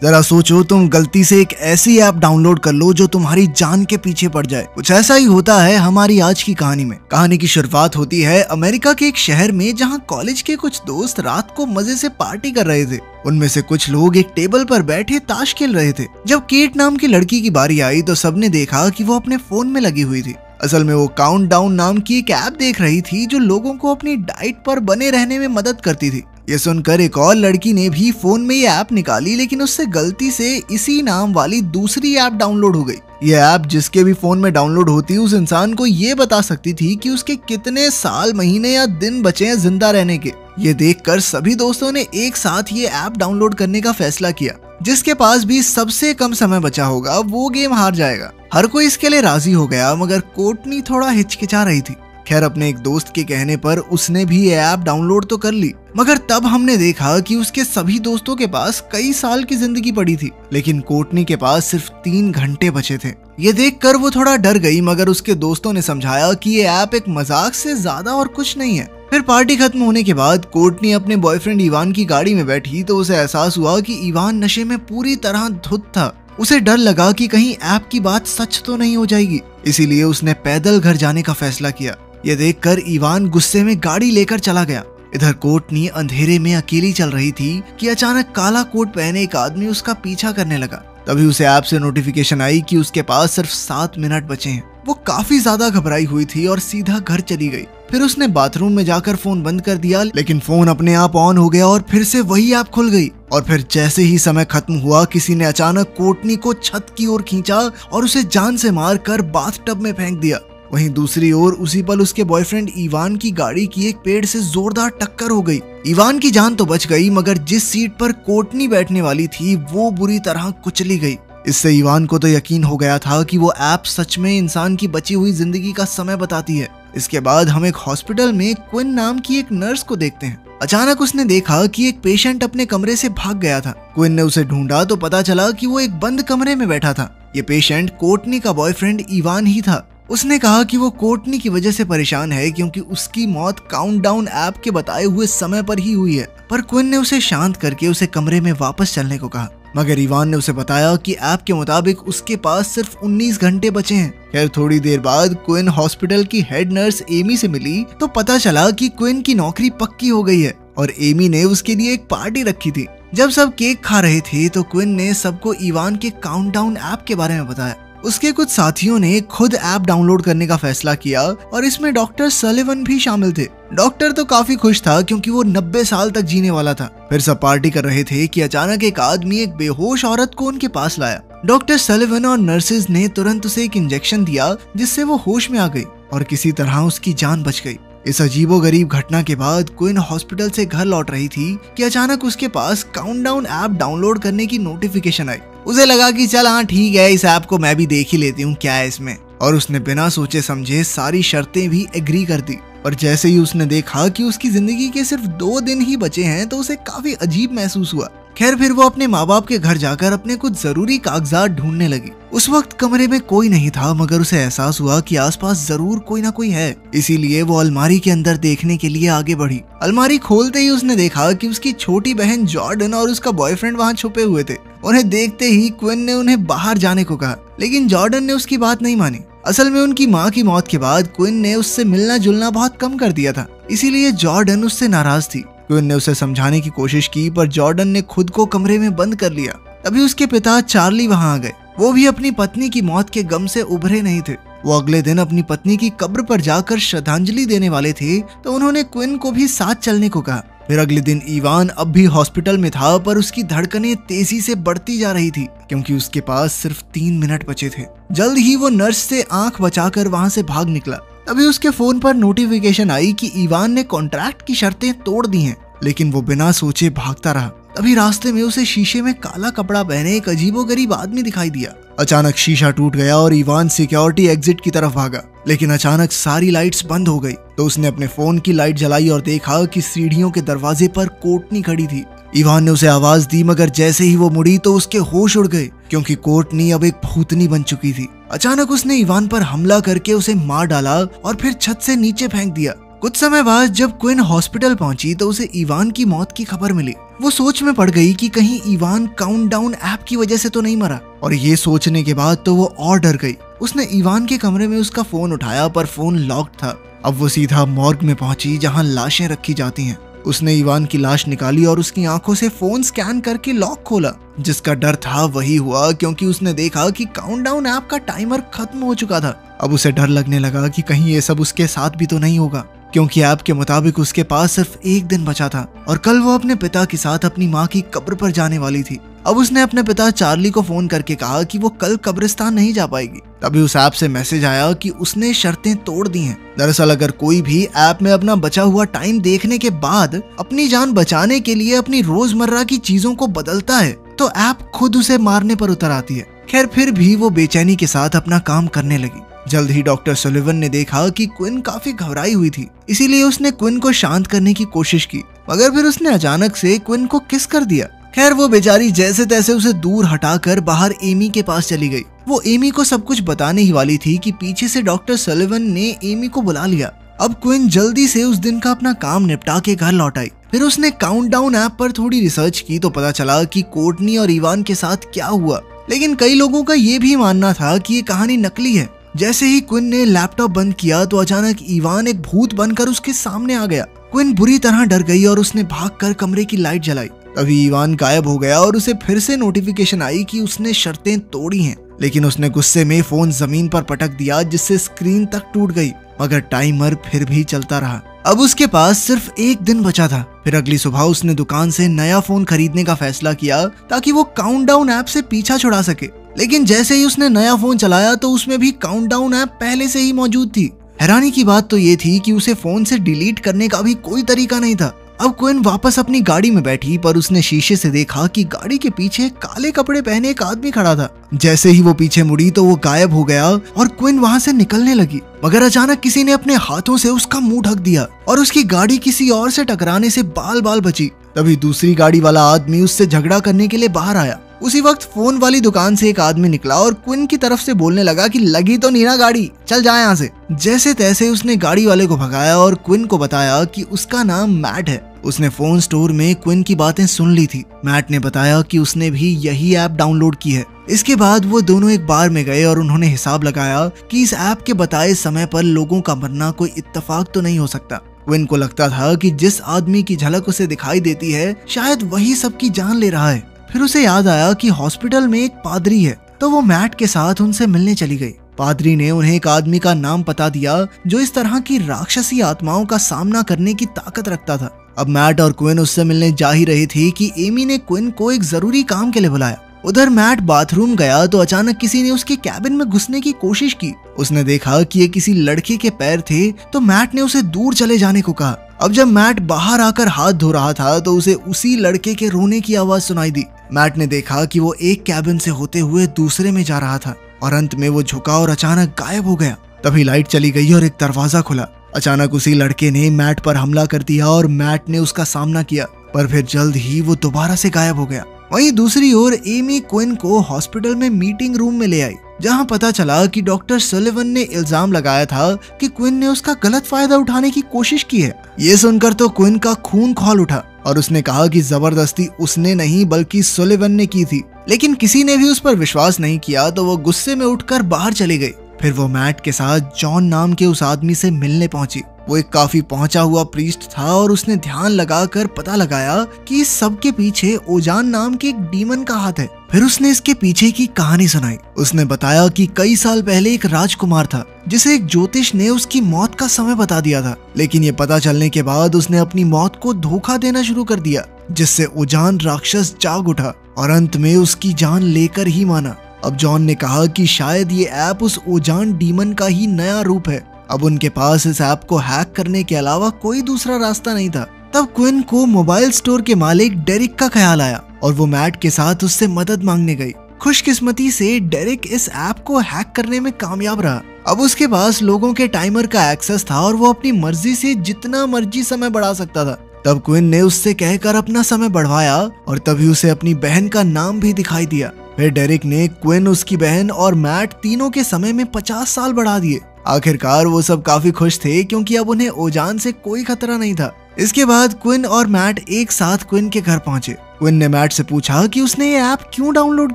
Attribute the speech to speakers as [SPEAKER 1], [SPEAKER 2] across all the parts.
[SPEAKER 1] जरा सोचो, तुम गलती से एक ऐसी ऐप डाउनलोड कर लो जो तुम्हारी जान के पीछे पड़ जाए। कुछ ऐसा ही होता है हमारी आज की कहानी में। कहानी की शुरुआत होती है अमेरिका के एक शहर में, जहां कॉलेज के कुछ दोस्त रात को मजे से पार्टी कर रहे थे। उनमें से कुछ लोग एक टेबल पर बैठे ताश खेल रहे थे। जब केट नाम की लड़की की बारी आई तो सबने देखा कि वो अपने फोन में लगी हुई थी। असल में वो काउंटडाउन नाम की एक ऐप देख रही थी जो लोगों को अपनी डाइट पर बने रहने में मदद करती थी। ये सुनकर एक और लड़की ने भी फोन में ये ऐप निकाली, लेकिन उससे गलती से इसी नाम वाली दूसरी ऐप डाउनलोड हो गई। ये ऐप जिसके भी फोन में डाउनलोड होती उस इंसान को ये बता सकती थी कि उसके कितने साल, महीने या दिन बचे हैं जिंदा रहने के। ये देखकर सभी दोस्तों ने एक साथ ये ऐप डाउनलोड करने का फैसला किया। जिसके पास भी सबसे कम समय बचा होगा वो गेम हार जाएगा। हर कोई इसके लिए राजी हो गया, मगर कोर्टनी थोड़ा हिचकिचा रही थी। खैर, अपने एक दोस्त के कहने पर उसने भी ये ऐप डाउनलोड तो कर ली, मगर तब हमने देखा कि उसके सभी दोस्तों के पास कई साल की जिंदगी पड़ी थी, लेकिन कोर्टनी के पास सिर्फ 3 घंटे बचे थे। ये देखकर वो थोड़ा डर गई, मगर उसके दोस्तों ने समझाया कि ये ऐप एक मजाक से ज्यादा और कुछ नहीं है। फिर पार्टी खत्म होने के बाद कोर्टनी अपने बॉयफ्रेंड इवान की गाड़ी में बैठी तो उसे एहसास हुआ कि इवान नशे में पूरी तरह धुत था। उसे डर लगा कि कहीं ऐप की बात सच तो नहीं हो जाएगी, इसीलिए उसने पैदल घर जाने का फैसला किया। ये देखकर इवान गुस्से में गाड़ी लेकर चला गया। इधर कोर्टनी अंधेरे में अकेली चल रही थी कि अचानक काला कोट पहने एक आदमी उसका पीछा करने लगा। तभी उसे ऐप से नोटिफिकेशन आई कि उसके पास सिर्फ 7 मिनट बचे हैं। वो काफी ज्यादा घबराई हुई थी और सीधा घर चली गई। फिर उसने बाथरूम में जाकर फोन बंद कर दिया, लेकिन फोन अपने आप ऑन हो गया और फिर से वही ऐप खुल गई। और फिर जैसे ही समय खत्म हुआ, किसी ने अचानक कोर्टनी को छत की ओर खींचा और उसे जान से मारकर बाथटब में फेंक दिया। वहीं दूसरी ओर उसी पल उसके बॉयफ्रेंड इवान की गाड़ी की एक पेड़ से जोरदार टक्कर हो गई। इवान की जान तो बच गई, मगर जिस सीट पर कोर्टनी बैठने वाली थी वो बुरी तरह कुचली गई। इससे इवान को तो यकीन हो गया था कि वो ऐप सच में इंसान की बची हुई जिंदगी का समय बताती है। इसके बाद हम एक हॉस्पिटल में क्विन नाम की एक नर्स को देखते हैं। अचानक उसने देखा कि एक पेशेंट अपने कमरे से भाग गया था। क्विन ने उसे ढूंढा तो पता चला कि वो एक बंद कमरे में बैठा था। ये पेशेंट कोर्टनी का बॉयफ्रेंड इवान ही था। उसने कहा कि वो कोर्टनी की वजह से परेशान है क्योंकि उसकी मौत काउंटडाउन ऐप के बताए हुए समय पर ही हुई है। पर क्विन ने उसे शांत करके उसे कमरे में वापस चलने को कहा, मगर इवान ने उसे बताया कि ऐप के मुताबिक उसके पास सिर्फ 19 घंटे बचे हैं। खैर, थोड़ी देर बाद क्विन हॉस्पिटल की हेड नर्स एमी से मिली तो पता चला कि क्विन की नौकरी पक्की हो गई है और एमी ने उसके लिए एक पार्टी रखी थी। जब सब केक खा रहे थे तो क्विन ने सबको इवान के काउंटडाउन ऐप के बारे में बताया। उसके कुछ साथियों ने खुद ऐप डाउनलोड करने का फैसला किया और इसमें डॉक्टर सलिवन भी शामिल थे। डॉक्टर तो काफी खुश था क्योंकि वो 90 साल तक जीने वाला था। फिर सब पार्टी कर रहे थे कि अचानक एक आदमी एक बेहोश औरत को उनके पास लाया। डॉक्टर सलिवन और नर्सेज ने तुरंत उसे एक इंजेक्शन दिया जिससे वो होश में आ गई और किसी तरह उसकी जान बच गई। इस अजीबोगरीब घटना के बाद क्विन हॉस्पिटल से घर लौट रही थी कि अचानक उसके पास काउंटडाउन ऐप डाउनलोड करने की नोटिफिकेशन आई। उसे लगा कि चल हाँ ठीक है, इस ऐप को मैं भी देख ही लेती हूँ क्या है इसमें, और उसने बिना सोचे समझे सारी शर्तें भी एग्री कर दी। और जैसे ही उसने देखा कि उसकी जिंदगी के सिर्फ 2 दिन ही बचे हैं तो उसे काफी अजीब महसूस हुआ। खैर, फिर वो अपने माँ बाप के घर जाकर अपने कुछ जरूरी कागजात ढूंढने लगी। उस वक्त कमरे में कोई नहीं था, मगर उसे एहसास हुआ कि आसपास जरूर कोई ना कोई है। इसीलिए वो अलमारी के अंदर देखने के लिए आगे बढ़ी। अलमारी खोलते ही उसने देखा कि उसकी छोटी बहन जॉर्डन और उसका बॉयफ्रेंड वहाँ छुपे हुए थे। उन्हें देखते ही क्विन ने उन्हें बाहर जाने को कहा, लेकिन जॉर्डन ने उसकी बात नहीं मानी। असल में उनकी माँ की मौत के बाद क्विन ने उससे मिलना जुलना बहुत कम कर दिया था, इसीलिए जॉर्डन उससे नाराज थी। क्विन ने उसे समझाने की कोशिश की, पर जॉर्डन ने खुद को कमरे में बंद कर लिया। तभी उसके पिता चार्ली वहां आ गए। वो भी अपनी पत्नी की मौत के गम से उभरे नहीं थे। वो अगले दिन अपनी पत्नी की कब्र पर जाकर श्रद्धांजलि देने वाले थे तो उन्होंने क्विन को भी साथ चलने को कहा। फिर अगले दिन इवान अब भी हॉस्पिटल में था, पर उसकी धड़कनें तेजी से बढ़ती जा रही थी क्योंकि उसके पास सिर्फ 3 मिनट बचे थे। जल्द ही वो नर्स से आंख बचाकर वहां से भाग निकला। तभी उसके फोन पर नोटिफिकेशन आई कि इवान ने कॉन्ट्रैक्ट की शर्तें तोड़ दी हैं, लेकिन वो बिना सोचे भागता रहा। तभी रास्ते में उसे शीशे में काला कपड़ा पहने एक अजीबोगरीब आदमी दिखाई दिया। अचानक शीशा टूट गया और इवान सिक्योरिटी एग्जिट की तरफ भागा, लेकिन अचानक सारी लाइट्स बंद हो गई। तो उसने अपने फोन की लाइट जलाई और देखा कि सीढ़ियों के दरवाजे पर कोर्टनी खड़ी थी। इवान ने उसे आवाज दी, मगर जैसे ही वो मुड़ी तो उसके होश उड़ गए क्योंकि कोर्टनी अब एक भूतनी बन चुकी थी। अचानक उसने इवान पर हमला करके उसे मार डाला और फिर छत से नीचे फेंक दिया। कुछ समय बाद जब क्विन हॉस्पिटल पहुंची तो उसे इवान की मौत की खबर मिली। वो सोच में पड़ गई कि कहीं इवान काउंटडाउन ऐप की वजह से तो नहीं मरा, और ये सोचने के बाद तो वो और डर गई। उसने इवान के कमरे में उसका फोन उठाया पर फोन लॉक्ड था। अब वो सीधा मॉर्ग में पहुंची जहां लाशें रखी जाती हैं। उसने इवान की लाश निकाली और उसकी आंखों से फोन स्कैन करके लॉक खोला। जिसका डर था वही हुआ, क्योंकि उसने देखा कि काउंटडाउन ऐप का टाइमर खत्म हो चुका था। अब उसे डर लगने लगा कि कहीं ये सब उसके साथ भी तो नहीं होगा, क्योंकि ऐप के मुताबिक उसके पास सिर्फ एक दिन बचा था और कल वो अपने पिता के साथ अपनी माँ की कब्र पर जाने वाली थी। अब उसने अपने पिता चार्ली को फोन करके कहा कि वो कल कब्रिस्तान नहीं जा पाएगी। तभी उस ऐप से मैसेज आया कि उसने शर्तें तोड़ दी हैं। दरअसल अगर कोई भी ऐप में अपना बचा हुआ टाइम देखने के बाद अपनी जान बचाने के लिए अपनी रोजमर्रा की चीजों को बदलता है तो ऐप खुद उसे मारने पर उतर आती है। खैर फिर भी वो बेचैनी के साथ अपना काम करने लगी। जल्द ही डॉक्टर सुलिवन ने देखा कि क्विन काफी घबराई हुई थी, इसीलिए उसने क्विन को शांत करने की कोशिश की, मगर फिर उसने अचानक से क्विन को किस कर दिया। खैर वो बेचारी जैसे तैसे उसे दूर हटाकर बाहर एमी के पास चली गई। वो एमी को सब कुछ बताने ही वाली थी कि पीछे से डॉक्टर सुलिवन ने एमी को बुला लिया। अब क्विन जल्दी से उस दिन का अपना काम निपटा के घर लौट आई। फिर उसने काउंटडाउन ऐप पर थोड़ी रिसर्च की तो पता चला कि कोर्टनी और इवान के साथ क्या हुआ, लेकिन कई लोगों का ये भी मानना था कि ये कहानी नकली है। जैसे ही क्विन ने लैपटॉप बंद किया तो अचानक इवान एक भूत बनकर उसके सामने आ गया। क्विन बुरी तरह डर गई और उसने भागकर कमरे की लाइट जलाई। तभी इवान गायब हो गया और उसे फिर से नोटिफिकेशन आई कि उसने शर्तें तोड़ी हैं, लेकिन उसने गुस्से में फोन जमीन पर पटक दिया जिससे स्क्रीन तक टूट गई, मगर टाइमर फिर भी चलता रहा। अब उसके पास सिर्फ एक दिन बचा था। फिर अगली सुबह उसने दुकान से नया फोन खरीदने का फैसला किया ताकि वो काउंटडाउन ऐप से पीछा छुड़ा सके। लेकिन जैसे ही उसने नया फोन चलाया तो उसमें भी काउंटडाउन ऐप पहले से ही मौजूद थी। हैरानी की बात तो ये थी कि उसे फोन से डिलीट करने का भी कोई तरीका नहीं था। अब क्विन वापस अपनी गाड़ी में बैठी पर उसने शीशे से देखा कि गाड़ी के पीछे काले कपड़े पहने एक आदमी खड़ा था। जैसे ही वो पीछे मुड़ी तो वो गायब हो गया और क्विन वहाँ से निकलने लगी, मगर अचानक किसी ने अपने हाथों से उसका मुंह ढक दिया और उसकी गाड़ी किसी और से टकराने से बाल बाल बची। तभी दूसरी गाड़ी वाला आदमी उससे झगड़ा करने के लिए बाहर आया। उसी वक्त फोन वाली दुकान से एक आदमी निकला और क्विन की तरफ से बोलने लगा कि लगी तो नहीं ना गाड़ी, चल जाए यहाँ से। जैसे तैसे उसने गाड़ी वाले को भगाया और क्विन को बताया कि उसका नाम मैट है। उसने फोन स्टोर में क्विन की बातें सुन ली थी। मैट ने बताया कि उसने भी यही ऐप डाउनलोड की है। इसके बाद वो दोनों एक बार में गए और उन्होंने हिसाब लगाया कि इस ऐप के बताए समय पर लोगों का मरना कोई इत्तेफाक तो नहीं हो सकता। क्विन को लगता था कि जिस आदमी की झलक उसे दिखाई देती है शायद वही सबकी जान ले रहा है। फिर उसे याद आया कि हॉस्पिटल में एक पादरी है, तो वो मैट के साथ उनसे मिलने चली गई। पादरी ने उन्हें एक आदमी का नाम पता दिया जो इस तरह की राक्षसी आत्माओं का सामना करने की ताकत रखता था। अब मैट और क्विन उससे मिलने जा ही रही थी कि एमी ने क्विन को एक जरूरी काम के लिए बुलाया। उधर मैट बाथरूम गया तो अचानक किसी ने उसके कैबिन में घुसने की कोशिश की। उसने देखा कि ये किसी लड़के के पैर थे तो मैट ने उसे दूर चले जाने को कहा। अब जब मैट बाहर आकर हाथ धो रहा था तो उसे उसी लड़के के रोने की आवाज सुनाई दी। मैट ने देखा कि वो एक कैबिन से होते हुए दूसरे में जा रहा था और अंत में वो झुका और अचानक गायब हो गया। तभी लाइट चली गई और एक दरवाजा खुला। अचानक उसी लड़के ने मैट पर हमला कर दिया और मैट ने उसका सामना किया, पर फिर जल्द ही वो दोबारा से गायब हो गया। वहीं दूसरी ओर एमी क्विन को हॉस्पिटल में मीटिंग रूम में ले आई, जहां पता चला कि डॉक्टर सुलिवन ने इल्जाम लगाया था कि क्विन ने उसका गलत फायदा उठाने की कोशिश की है। ये सुनकर तो क्विन का खून खौल उठा और उसने कहा कि जबरदस्ती उसने नहीं बल्कि सुलिवन ने की थी। लेकिन किसी ने भी उस पर विश्वास नहीं किया तो वो गुस्से में उठकर बाहर चली गई। फिर वो मैट के साथ जॉन नाम के उस आदमी से मिलने पहुंची। वो एक काफी पहुंचा हुआ प्रीस्ट था और उसने ध्यान लगाकर पता लगाया कि इस सब के पीछे ओजान नाम के एक डीमन का हाथ है। फिर उसने इसके पीछे की कहानी सुनाई। उसने बताया कि कई साल पहले एक राजकुमार था जिसे एक ज्योतिष ने उसकी मौत का समय बता दिया था, लेकिन ये पता चलने के बाद उसने अपनी मौत को धोखा देना शुरू कर दिया, जिससे ओजान राक्षस जाग उठा और अंत में उसकी जान लेकर ही माना। अब जॉन ने कहा कि शायद ये ऐप उस ओजान डीमन का ही नया रूप है। अब उनके पास इस ऐप को हैक करने के अलावा कोई दूसरा रास्ता नहीं था। तब क्विन को मोबाइल स्टोर के मालिक डेरिक का ख्याल आया और वो मैट के साथ उससे मदद मांगने गई। खुशकिस्मती से डेरिक इस ऐप को हैक करने में कामयाब रहा। अब उसके पास लोगों के टाइमर का एक्सेस था और वो अपनी मर्जी से जितना मर्जी समय बढ़ा सकता था। तब क्विन ने उससे कहकर अपना समय बढ़वाया और तभी उसे अपनी बहन का नाम भी दिखाई दिया। फिर डेरिक ने क्विन, उसकी बहन और मैट तीनों के समय में 50 साल बढ़ा दिए। आखिरकार वो सब काफी खुश थे क्योंकि अब उन्हें ओजान से कोई खतरा नहीं था। इसके बाद क्विन और मैट एक साथ क्विन के घर पहुंचे। क्विन ने मैट से पूछा कि उसने ये ऐप क्यों डाउनलोड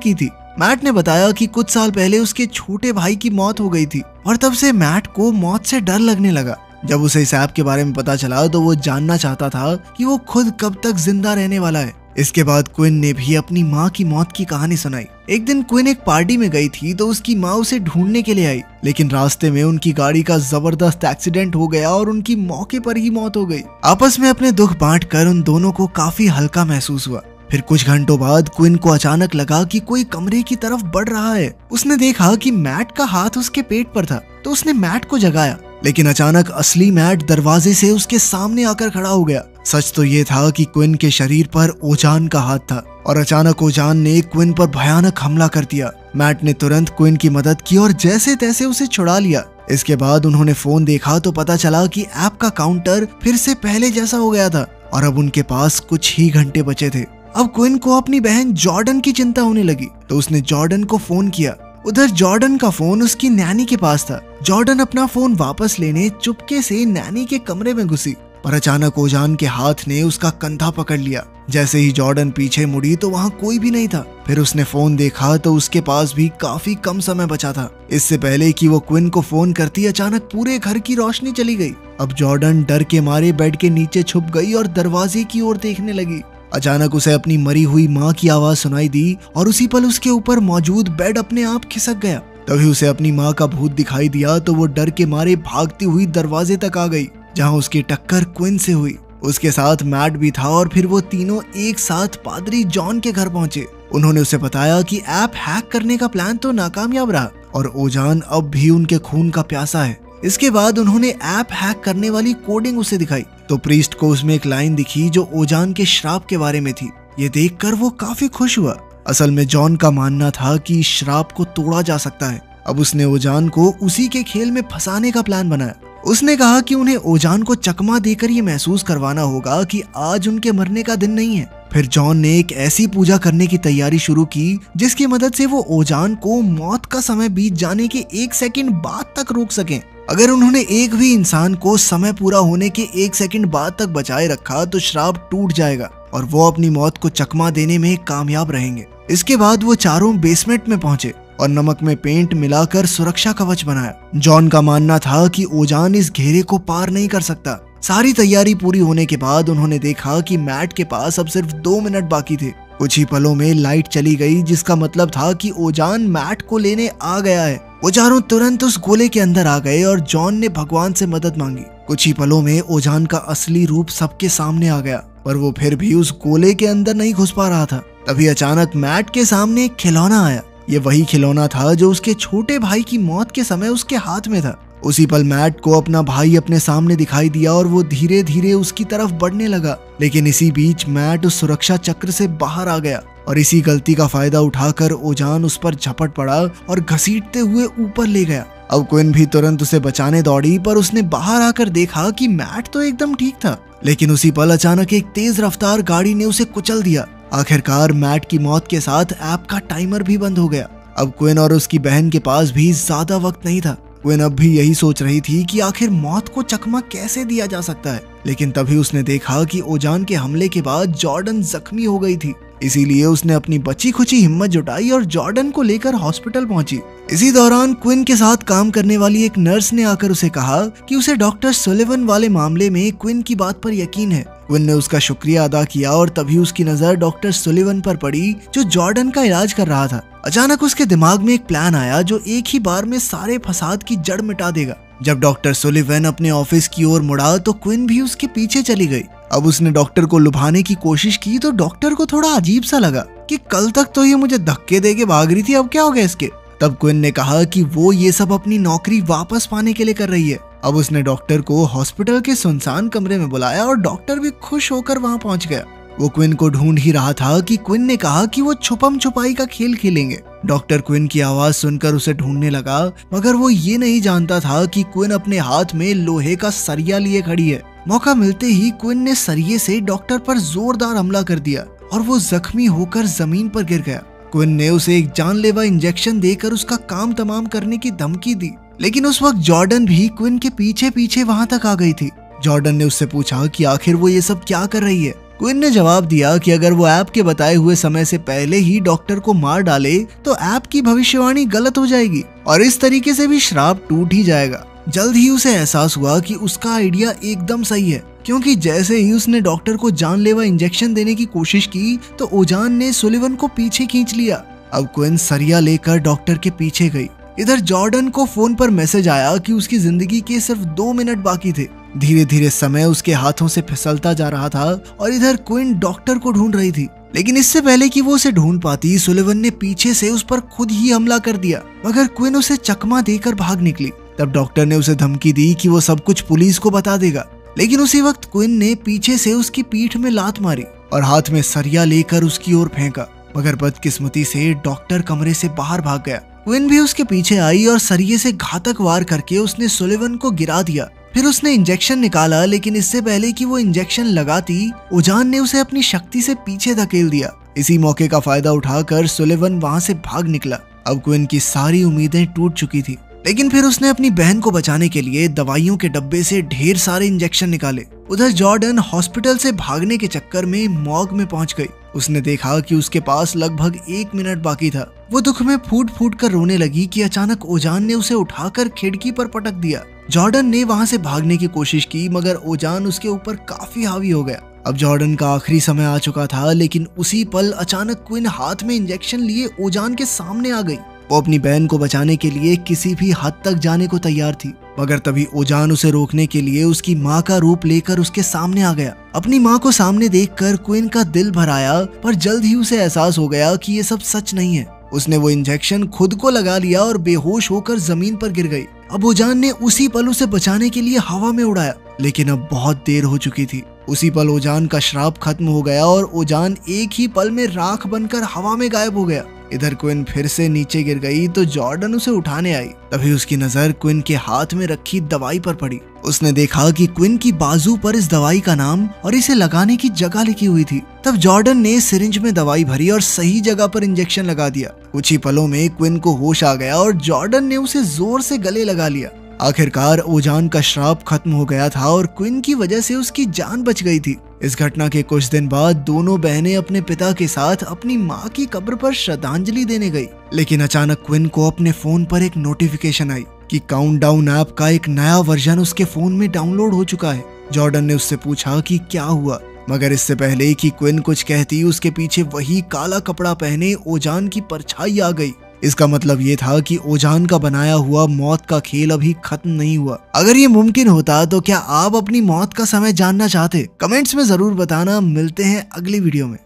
[SPEAKER 1] की थी। मैट ने बताया कि कुछ साल पहले उसके छोटे भाई की मौत हो गई थी और तब से मैट को मौत से डर लगने लगा। जब उसे इस ऐप के बारे में पता चला तो वो जानना चाहता था कि वो खुद कब तक जिंदा रहने वाला है। इसके बाद क्विन ने भी अपनी माँ की मौत की कहानी सुनाई। एक दिन क्विन एक पार्टी में गई थी तो उसकी माँ उसे ढूंढने के लिए आई, लेकिन रास्ते में उनकी गाड़ी का जबरदस्त एक्सीडेंट हो गया और उनकी मौके पर ही मौत हो गई। आपस में अपने दुख बांटकर उन दोनों को काफी हल्का महसूस हुआ। फिर कुछ घंटों बाद क्विन को अचानक लगा कि कोई कमरे की तरफ बढ़ रहा है। उसने देखा कि मैट का हाथ उसके पेट पर था तो उसने मैट को जगाया, लेकिन अचानक असली मैट दरवाजे से उसके सामने आकर खड़ा हो गया। सच तो ये था कि क्विन के शरीर पर ओजान का हाथ था और अचानक ओजान ने क्विन पर भयानक हमला कर दिया। मैट ने तुरंत क्विन की मदद की और जैसे तैसे उसे छुड़ा लिया। इसके बाद उन्होंने फोन देखा तो पता चला कि ऐप का काउंटर फिर से पहले जैसा हो गया था और अब उनके पास कुछ ही घंटे बचे थे। अब क्विन को अपनी बहन जॉर्डन की चिंता होने लगी तो उसने जॉर्डन को फोन किया। उधर जॉर्डन का फोन उसकी नैनी के पास था। जॉर्डन अपना फोन वापस लेने चुपके से नैनी के कमरे में घुसी, पर अचानक ओजान के हाथ ने उसका कंधा पकड़ लिया। जैसे ही जॉर्डन पीछे मुड़ी तो वहाँ कोई भी नहीं था। फिर उसने फोन देखा तो उसके पास भी काफी कम समय बचा था। इससे पहले कि वो क्विन को फोन करती अचानक पूरे घर की रोशनी चली गई। अब जॉर्डन डर के मारे बेड के नीचे छुप गई और दरवाजे की ओर देखने लगी। अचानक उसे अपनी मरी हुई माँ की आवाज सुनाई दी और उसी पल उसके ऊपर मौजूद बेड अपने आप खिसक गया। तभी उसे अपनी माँ का भूत दिखाई दिया तो वो डर के मारे भागती हुई दरवाजे तक आ गई, जहाँ उसकी टक्कर क्विन से हुई। उसके साथ मैट भी था और फिर वो तीनों एक साथ पादरी जॉन के घर पहुंचे। उन्होंने उसे बताया कि ऐप हैक करने का प्लान तो नाकामयाब रहा और ओजान अब भी उनके खून का प्यासा है। इसके बाद उन्होंने ऐप हैक करने वाली कोडिंग उसे दिखाई तो प्रीस्ट को उसमें एक लाइन दिखी जो ओजान के श्राप के बारे में थी। ये देखकर वो काफी खुश हुआ। असल में जॉन का मानना था कि श्राप को तोड़ा जा सकता है। अब उसने ओजान को उसी के खेल में फंसाने का प्लान बनाया। उसने कहा कि उन्हें ओजान को चकमा देकर ये महसूस करवाना होगा कि आज उनके मरने का दिन नहीं है। फिर जॉन ने एक ऐसी पूजा करने की तैयारी शुरू की जिसकी मदद से वो ओजान को मौत का समय बीत जाने के 1 सेकंड बाद तक रोक सकें। अगर उन्होंने एक भी इंसान को समय पूरा होने के 1 सेकंड बाद तक बचाए रखा तो श्राप टूट जाएगा और वो अपनी मौत को चकमा देने में कामयाब रहेंगे। इसके बाद वो चारों बेसमेंट में पहुंचे और नमक में पेंट मिलाकर सुरक्षा कवच बनाया। जॉन का मानना था कि ओजान इस घेरे को पार नहीं कर सकता। सारी तैयारी पूरी होने के बाद उन्होंने देखा कि मैट के पास अब सिर्फ 2 मिनट बाकी थे। कुछ ही पलों में लाइट चली गई जिसका मतलब था कि ओजान मैट को लेने आ गया है। वो चारों तुरंत उस गोले के अंदर आ गए और जॉन ने भगवान से मदद मांगी। कुछ ही पलों में ओजान का असली रूप सबके सामने आ गया, पर वो फिर भी उस गोले के अंदर नहीं घुस पा रहा था। तभी अचानक मैट के सामने एक खिलौना आया। ये वही खिलौना था जो उसके छोटे भाई की मौत के समय उसके हाथ में था। उसी पल मैट को अपना भाई अपने सामने दिखाई दिया और वो धीरे धीरे उसकी तरफ बढ़ने लगा। लेकिन इसी बीच मैट उस सुरक्षा चक्र से बाहर आ गया और इसी गलती का फायदा उठाकर ओजान उस पर झपट पड़ा और घसीटते हुए ऊपर ले गया। अब क्विन भी तुरंत उसे बचाने दौड़ी, पर उसने बाहर आकर देखा कि मैट तो एकदम ठीक था, लेकिन उसी पल अचानक एक तेज रफ्तार गाड़ी ने उसे कुचल दिया। आखिरकार मैट की मौत के साथ ऐप का टाइमर भी बंद हो गया। अब क्विन और उसकी बहन के पास भी ज्यादा वक्त नहीं था। क्विन अब भी यही सोच रही थी कि आखिर मौत को चकमा कैसे दिया जा सकता है, लेकिन तभी उसने देखा कि ओजान के हमले के बाद जॉर्डन जख्मी हो गई थी। इसीलिए उसने अपनी बची खुची हिम्मत जुटाई और जॉर्डन को लेकर हॉस्पिटल पहुंची। इसी दौरान क्विन के साथ काम करने वाली एक नर्स ने आकर उसे कहा कि उसे डॉक्टर सुलिवन वाले मामले में क्विन की बात पर यकीन है। क्विन ने उसका शुक्रिया अदा किया और तभी उसकी नजर डॉक्टर सुलिवन पर पड़ी जो जॉर्डन का इलाज कर रहा था। अचानक उसके दिमाग में एक प्लान आया जो एक ही बार में सारे फसाद की जड़ मिटा देगा। जब डॉक्टर सुलिवन अपने ऑफिस की ओर मुड़ा तो क्विन भी उसके पीछे चली गई। अब उसने डॉक्टर को लुभाने की कोशिश की तो डॉक्टर को थोड़ा अजीब सा लगा कि कल तक तो ये मुझे धक्के देके भाग रही थी, अब क्या हो गया इसके। तब क्विन ने कहा कि वो ये सब अपनी नौकरी वापस पाने के लिए कर रही है। अब उसने डॉक्टर को हॉस्पिटल के सुनसान कमरे में बुलाया और डॉक्टर भी खुश होकर वहां पहुंच गया। वो क्विन को ढूंढ ही रहा था कि क्विन ने कहा कि वो छुपम छुपाई का खेल खेलेंगे। डॉक्टर क्विन की आवाज सुनकर उसे ढूंढने लगा, मगर वो ये नहीं जानता था कि क्विन अपने हाथ में लोहे का सरिया लिए खड़ी है। मौका मिलते ही क्विन ने सरिये से डॉक्टर पर जोरदार हमला कर दिया और वो जख्मी होकर जमीन पर गिर गया। क्विन ने उसे एक जानलेवा इंजेक्शन देकर उसका काम तमाम करने की धमकी दी। लेकिन उस वक्त जॉर्डन भी क्विन के पीछे पीछे वहां तक आ गई थी। जॉर्डन ने उससे पूछा कि आखिर वो ये सब क्या कर रही है। क्विन ने जवाब दिया कि अगर वो ऐप के बताए हुए समय से पहले ही डॉक्टर को मार डाले तो ऐप की भविष्यवाणी गलत हो जाएगी और इस तरीके से भी श्राप टूट ही जाएगा। जल्द ही उसे एहसास हुआ कि उसका आइडिया एकदम सही है, क्योंकि जैसे ही उसने डॉक्टर को जानलेवा इंजेक्शन देने की कोशिश की तो ओजान ने सुलिवन को पीछे खींच लिया। अब क्विन सरिया लेकर डॉक्टर के पीछे गई। इधर जॉर्डन को फोन पर मैसेज आया कि उसकी जिंदगी के सिर्फ 2 मिनट बाकी थे। धीरे धीरे समय उसके हाथों से फिसलता जा रहा था और इधर क्विन डॉक्टर को ढूंढ रही थी। लेकिन इससे पहले कि वो उसे ढूंढ पाती, सुलिवन ने पीछे से उस पर खुद ही हमला कर दिया, मगर क्विन उसे चकमा देकर भाग निकली। तब डॉक्टर ने उसे धमकी दी कि वो सब कुछ पुलिस को बता देगा। लेकिन उसी वक्त क्विन ने पीछे से उसकी पीठ में लात मारी और हाथ में सरिया लेकर उसकी ओर फेंका, मगर बदकिस्मती से डॉक्टर कमरे से बाहर भाग गया। क्विन भी उसके पीछे आई और सरिये से घातक वार करके उसने सुलिवन को गिरा दिया। फिर उसने इंजेक्शन निकाला, लेकिन इससे पहले कि वो इंजेक्शन लगाती, ओजान ने उसे अपनी शक्ति से पीछे धकेल दिया। इसी मौके का फायदा उठाकर सुलिवन वहां से भाग निकला। अब क्विन की सारी उम्मीदें टूट चुकी थी, लेकिन फिर उसने अपनी बहन को बचाने के लिए दवाइयों के डब्बे से ढेर सारे इंजेक्शन निकाले। उधर जॉर्डन हॉस्पिटल से भागने के चक्कर में मॉर्ग में पहुंच गई। उसने देखा कि उसके पास लगभग 1 मिनट बाकी था। वो दुख में फूट फूट कर रोने लगी कि अचानक ओजान ने उसे उठाकर खिड़की पर पटक दिया। जॉर्डन ने वहां से भागने की कोशिश की, मगर ओजान उसके ऊपर काफी हावी हो गया। अब जॉर्डन का आखिरी समय आ चुका था, लेकिन उसी पल अचानक क्विन हाथ में इंजेक्शन लिए ओजान के सामने आ गई। वो अपनी बहन को बचाने के लिए किसी भी हद तक जाने को तैयार थी, मगर तभी ओजान उसे रोकने के लिए उसकी माँ का रूप लेकर उसके सामने आ गया। अपनी माँ को सामने देखकर क्विन का दिल भर आया, पर जल्द ही उसे एहसास हो गया कि ये सब सच नहीं है। उसने वो इंजेक्शन खुद को लगा लिया और बेहोश होकर जमीन पर गिर गई। अब ओजान ने उसी पल उसे बचाने के लिए हवा में उड़ाया, लेकिन अब बहुत देर हो चुकी थी। उसी पल ओजान का श्राप खत्म हो गया और ओजान एक ही पल में राख बनकर हवा में गायब हो गया। इधर क्विन फिर से नीचे गिर गई तो जॉर्डन उसे उठाने आई। तभी उसकी नजर क्विन के हाथ में रखी दवाई पर पड़ी। उसने देखा कि क्विन की बाजू पर इस दवाई का नाम और इसे लगाने की जगह लिखी हुई थी। तब जॉर्डन ने सिरिंज में दवाई भरी और सही जगह पर इंजेक्शन लगा दिया। कुछ ही पलों में क्विन को होश आ गया और जॉर्डन ने उसे जोर से गले लगा लिया। आखिरकार ओजान का श्राप खत्म हो गया था और क्विन की वजह से उसकी जान बच गई थी। इस घटना के कुछ दिन बाद दोनों बहनें अपने पिता के साथ अपनी माँ की कब्र पर श्रद्धांजलि देने गई। लेकिन अचानक क्विन को अपने फोन पर एक नोटिफिकेशन आई कि काउंटडाउन ऐप का एक नया वर्जन उसके फोन में डाउनलोड हो चुका है। जॉर्डन ने उससे पूछा कि क्या हुआ, मगर इससे पहले कि क्विन कुछ कहती, उसके पीछे वही काला कपड़ा पहने ओजान की परछाई आ गई। इसका मतलब ये था कि ओजान का बनाया हुआ मौत का खेल अभी खत्म नहीं हुआ। अगर ये मुमकिन होता तो क्या आप अपनी मौत का समय जानना चाहते? कमेंट्स में जरूर बताना। मिलते हैं अगली वीडियो में।